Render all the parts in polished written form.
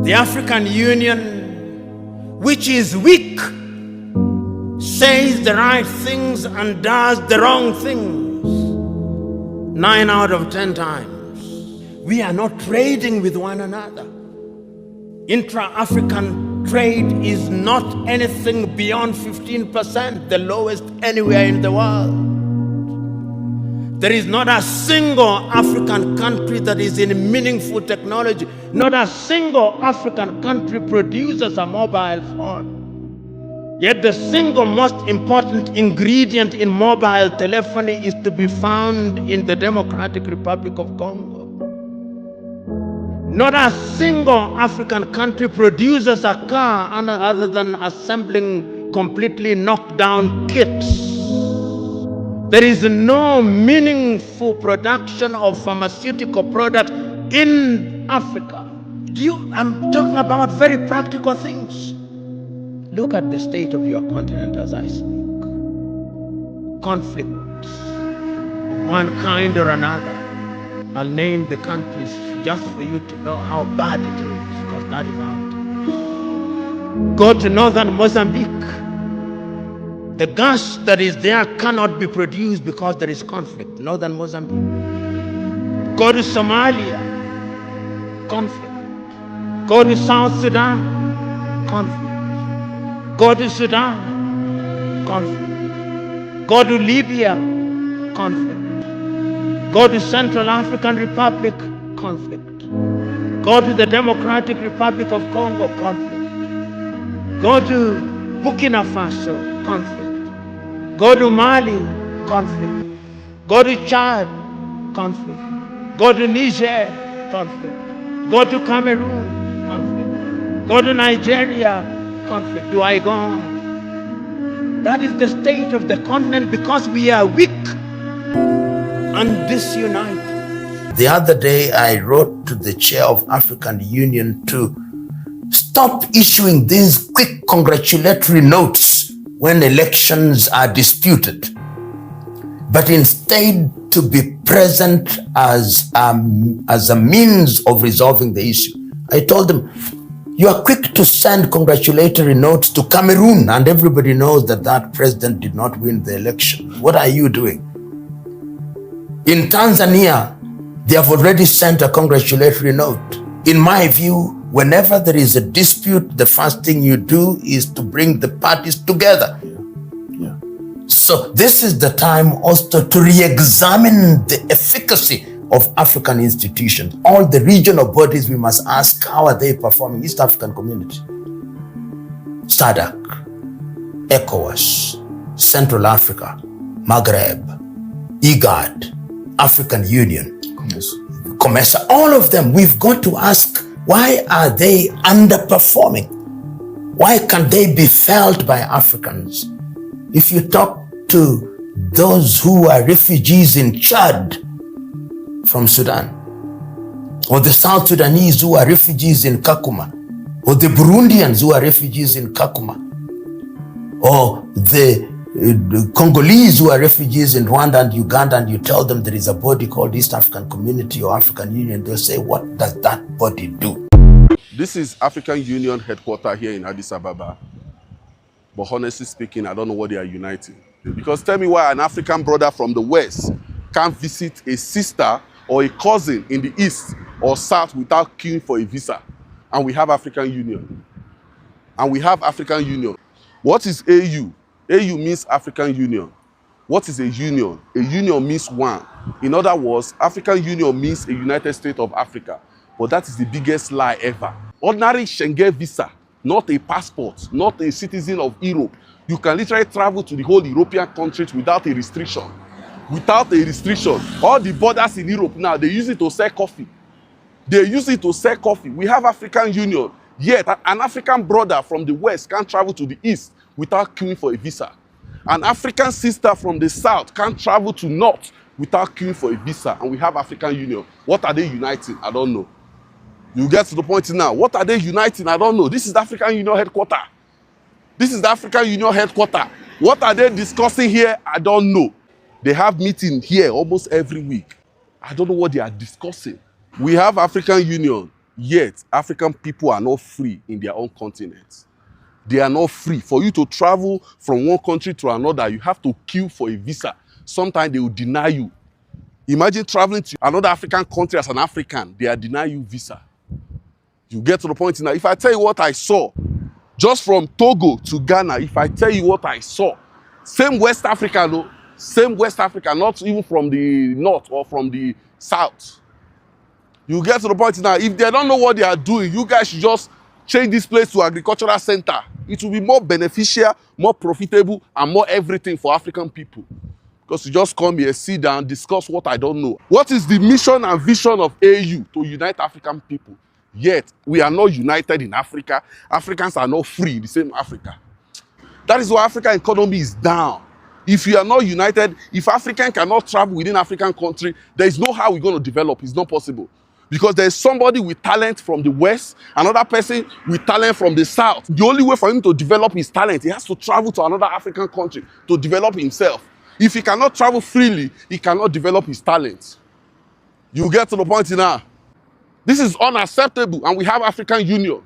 The African Union, which is weak, says the right things and does the wrong things 9 out of 10 times. We are not trading with one another. Intra-African trade is not anything beyond 15%, the lowest anywhere in the world. There is not a single African country that is in meaningful technology. Not a single African country produces a mobile phone. Yet the single most important ingredient in mobile telephony is to be found in the Democratic Republic of Congo. Not a single African country produces a car other than assembling completely knocked down kits. There is no meaningful production of pharmaceutical products in Africa. I'm talking about very practical things. Look at the state of your continent as I speak. Conflict, one kind or another. I'll name the countries just for you to know how bad it is, because that is how it is. Go to northern Mozambique. The gas that is there cannot be produced because there is conflict. Northern Mozambique. Go to Somalia. Conflict. Go to South Sudan. Conflict. Go to Sudan. Conflict. Go to Libya. Conflict. Go to Central African Republic. Conflict. Go to the Democratic Republic of Congo. Conflict. Go to Burkina Faso. Conflict. Go to Mali, conflict. Go to Chad, conflict. Go to Niger, conflict. Go to Cameroon, conflict. Go to Nigeria, conflict. Do I go on? That is the state of the continent because we are weak and disunited. The other day, I wrote to the chair of African Union to stop issuing these quick congratulatory notes when elections are disputed, but instead to be present as a means of resolving the issue. I told them, you are quick to send congratulatory notes to Cameroon, and everybody knows that that president did not win the election. What are you doing? In Tanzania, they have already sent a congratulatory note. In my view, whenever there is a dispute, the first thing you do is to bring the parties together. Yeah. So this is the time also to re-examine the efficacy of African institutions. All the regional bodies, we must ask, how are they performing? East African Community, SADC, ECOWAS, Central Africa, Maghreb, IGAD, African Union, COMESA, all of them, we've got to ask, why are they underperforming? Why can't they be felt by Africans? If you talk to those who are refugees in Chad from Sudan, or the South Sudanese who are refugees in Kakuma, or the Burundians who are refugees in Kakuma, or the Congolese who are refugees in Rwanda and Uganda, and you tell them there is a body called East African Community or African Union, they'll say, what does that body do? This is African Union headquarters here in Addis Ababa. But honestly speaking, I don't know what they are uniting. Because tell me why an African brother from the West can't visit a sister or a cousin in the East or South without queuing for a visa. And we have African Union. And we have African Union. What is AU? AU means African Union. What is a union? A union means one. In other words, African Union means a United States of Africa. But that is the biggest lie ever. Ordinary Schengen visa, not a passport, not a citizen of Europe. You can literally travel to the whole European countries without a restriction. Without a restriction. All the borders in Europe now, they use it to sell coffee. They use it to sell coffee. We have African Union. Yet an African brother from the West can't travel to the East without queuing for a visa. An African sister from the South can't travel to North without queuing for a visa. And we have African Union. What are they uniting? I don't know. You get to the point now. What are they uniting? I don't know. This is the African Union headquarters. This is the African Union headquarters. What are they discussing here? I don't know. They have meetings here almost every week. I don't know what they are discussing. We have African Union. Yet, African people are not free in their own continent. They are not free. For you to travel from one country to another, you have to queue for a visa. Sometimes they will deny you. Imagine traveling to another African country as an African. They are denying you visa. You get to the point now. If I tell you what I saw, just from Togo to Ghana, if I tell you what I saw, same West Africa, no, same West Africa, not even from the north or from the south. You get to the point now, if they don't know what they are doing, you guys should just change this place to agricultural center. It will be more beneficial, more profitable, and more everything for African people. Because you just come here, sit down, discuss what I don't know. What is the mission and vision of AU? To unite African people. Yet, we are not united in Africa. Africans are not free in the same Africa. That is why African economy is down. If you are not united, if African cannot travel within African country, there is no how we're going to develop. It's not possible. Because there is somebody with talent from the West, another person with talent from the South. The only way for him to develop his talent, he has to travel to another African country to develop himself. If he cannot travel freely, he cannot develop his talent. You get to the point now. This is unacceptable, and we have African Union.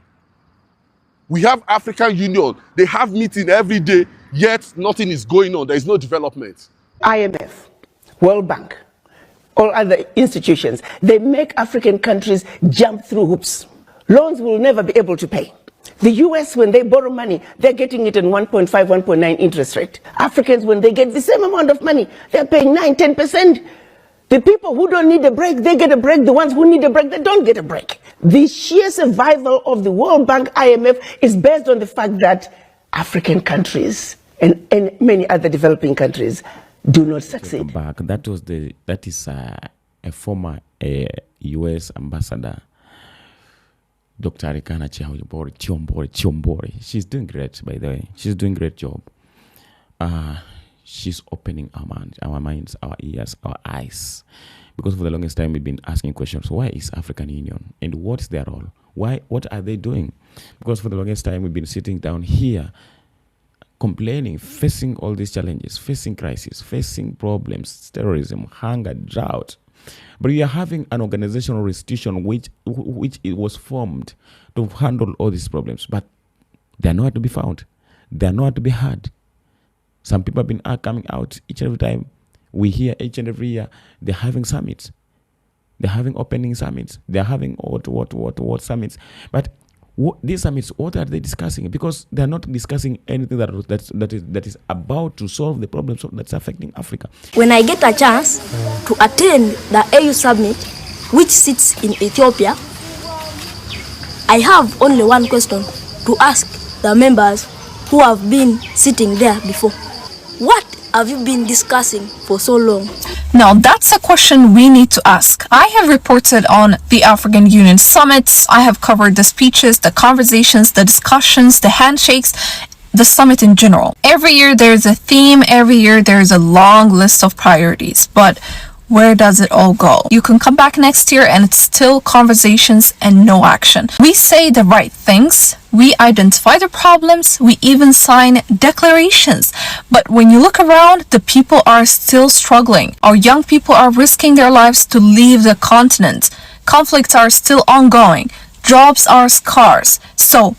We have African Union. They have meeting every day, yet nothing is going on. There is no development. IMF, World Bank, all other institutions, they make African countries jump through hoops. Loans will never be able to pay. The US, when they borrow money, they're getting it in 1.5, 1.9 interest rate. Africans, when they get the same amount of money, they're paying 9, 10%. The people who don't need a break, they get a break. The ones who need a break, they don't get a break. The sheer survival of the World Bank, IMF, is based on the fact that African countries and many other developing countries do not succeed. Back. That is a former US ambassador, Dr. Arikana Chiombori. She's doing great, by the way. She's doing a great job. She's opening our minds, our ears, our eyes. Because for the longest time, we've been asking questions. Why is African Union? And what's their role? What are they doing? Because for the longest time, we've been sitting down here complaining, facing all these challenges, facing crises, facing problems, terrorism, hunger, drought. But we are having an organizational institution which it was formed to handle all these problems. But they are nowhere to be found. They are nowhere to be heard. Some people have been coming out each and every time. We hear each and every year they're having summits. They're having opening summits. They're having what summits. But these summits, what are they discussing? Because they're not discussing anything that is about to solve the problems that's affecting Africa. When I get a chance to attend the AU summit, which sits in Ethiopia, I have only one question to ask the members who have been sitting there before. What have you been discussing for so long? Now, that's a question we need to ask. I have reported on the African Union summits. I have covered the speeches, the conversations, the discussions, the handshakes, the summit in general. Every year there's a theme. Every year there's a long list of priorities. But where does it all go? You can come back next year and it's still conversations and no action. We say the right things. We identify the problems. We even sign declarations. But when you look around, the people are still struggling. Our young people are risking their lives to leave the continent. Conflicts are still ongoing. Jobs are scarce. So,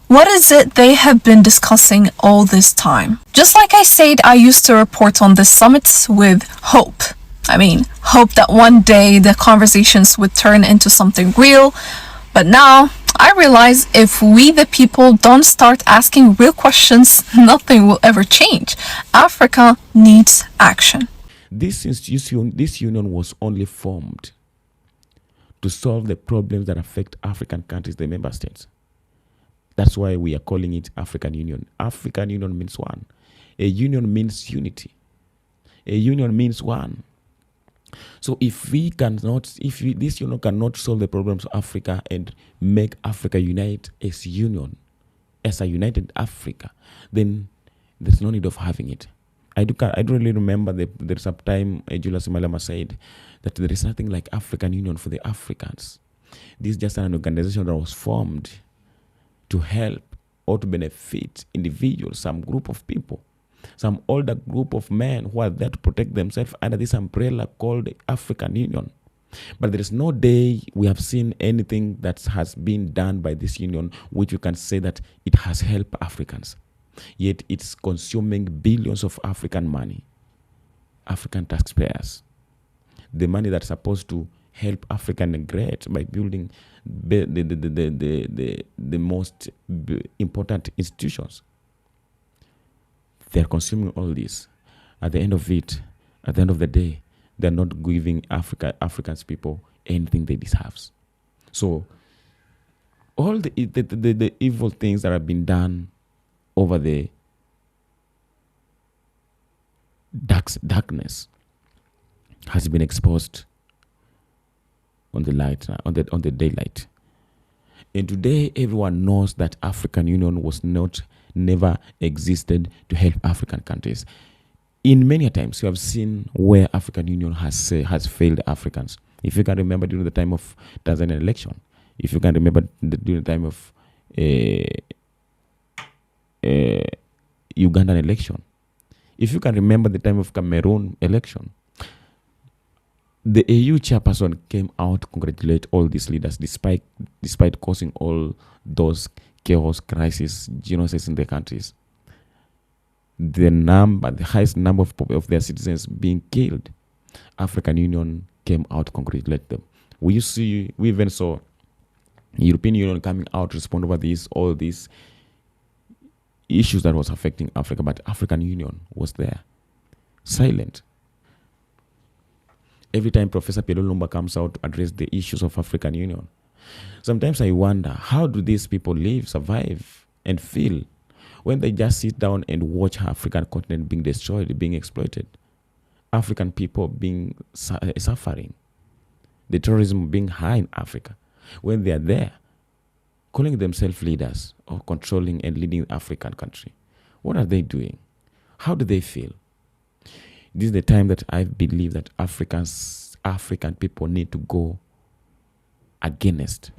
what is it they have been discussing all this time? Just like I said, I used to report on the summits with hope. Hope that one day the conversations would turn into something real. But now, I realize if we the people don't start asking real questions, nothing will ever change. Africa needs action. This union was only formed to solve the problems that affect African countries, the member states. That's why we are calling it African Union. African Union means one. A union means unity. A union means one. So if this union cannot solve the problems of Africa and make Africa unite as union, as a united Africa, then there's no need of having it. I don't really remember there's a time Julius Malema said that there is nothing like African Union for the Africans. This is just an organization that was formed to help or to benefit individuals, some group of people, some older group of men who are there to protect themselves under this umbrella called the African Union. But there is no day we have seen anything that has been done by this union which we can say that it has helped Africans. Yet it's consuming billions of African money, African taxpayers. The money that's supposed to help Africa migrate by building the most important institutions. They're consuming all this. At the end of it, at the end of the day, they're not giving Africans people anything they deserve. So all the evil things that have been done over the darkness has been exposed on the light, on the daylight. And today everyone knows that African Union was never existed to help African countries. In many times you have seen where African Union has failed Africans. If you can remember during the time of Tanzanian election, if you can remember during the time of Ugandan election, if you can remember the time of Cameroon election, the AU chairperson came out to congratulate all these leaders despite causing all those chaos, crisis, genocides in their countries. The highest number of their citizens being killed, African Union came out to congratulate them. We even saw European Union coming out to respond over all these issues that was affecting Africa, but African Union was there, silent. Every time Professor PLO Lumumba comes out to address the issues of African Union, sometimes I wonder, how do these people live, survive, and feel when they just sit down and watch African continent being destroyed, being exploited, African people being suffering, the terrorism being high in Africa, when they are there, calling themselves leaders or controlling and leading the African country? What are they doing? How do they feel? This is the time that I believe that African people need to go against.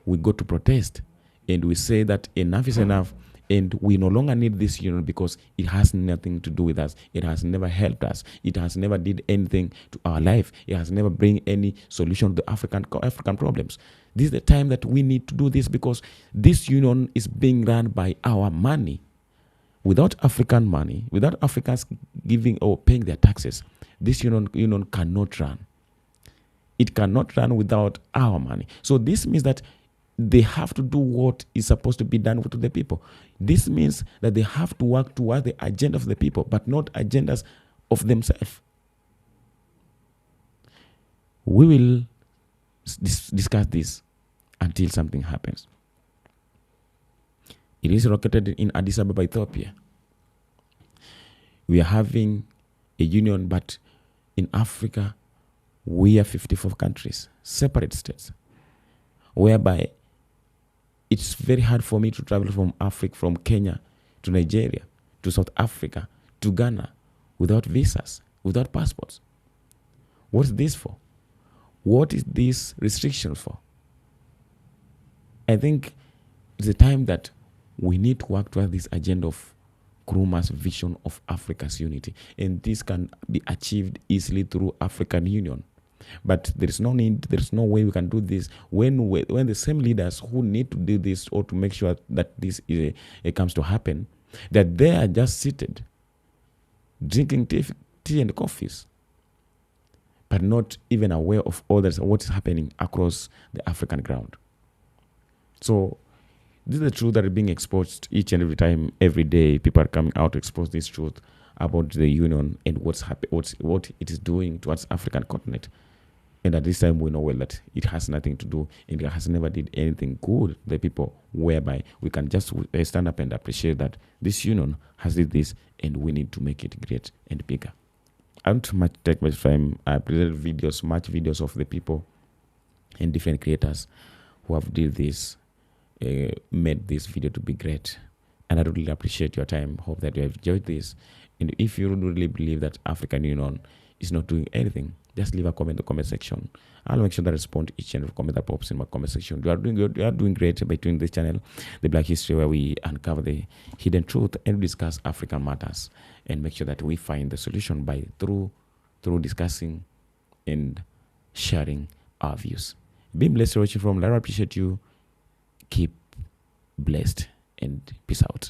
We go to protest and we say that enough is enough, and we no longer need this union because it has nothing to do with us. It has never helped us. It has never did anything to our life. It has never bring any solution to the African problems. This is the time that we need to do this, because this union is being run by our money. Without African money, without Africans giving or paying their taxes, this union cannot run. It cannot run without our money. So this means that they have to do what is supposed to be done to the people. This means that they have to work towards the agenda of the people, but not agendas of themselves. We will discuss this until something happens. It is located in Addis Ababa, Ethiopia. We are having a union, but in Africa, we are 54 countries, separate states, whereby it's very hard for me to travel from Africa, from Kenya to Nigeria, to South Africa, to Ghana, without visas, without passports. What's this for? What is this restriction for? I think it's a time that we need to work towards this agenda of Nkrumah's vision of Africa's unity. And this can be achieved easily through African Union. But there is no need, there is no way we can do this when the same leaders who need to do this or to make sure that this comes to happen, that they are just seated, drinking tea and coffees, but not even aware of all that, what is happening across the African ground. So this is the truth that is being exposed each and every time, every day. People are coming out to expose this truth about the union and what it is doing towards African continent. And at this time, we know well that it has nothing to do, and it has never did anything good to the people, whereby we can just stand up and appreciate that this union has did this, and we need to make it great and bigger. I don't take much time. I presented much videos of the people and different creators who have did this, made this video to be great. And I really appreciate your time. Hope that you have enjoyed this. And if you really believe that African Union is not doing anything, just leave a comment in the comment section. I'll make sure that I respond to each and every comment that pops in my comment section. You are doing good. You are doing great by doing this channel, The Black History, where we uncover the hidden truth and discuss African matters, and make sure that we find the solution through discussing and sharing our views. Being blessed watching from Lara, appreciate you. Keep blessed and peace out.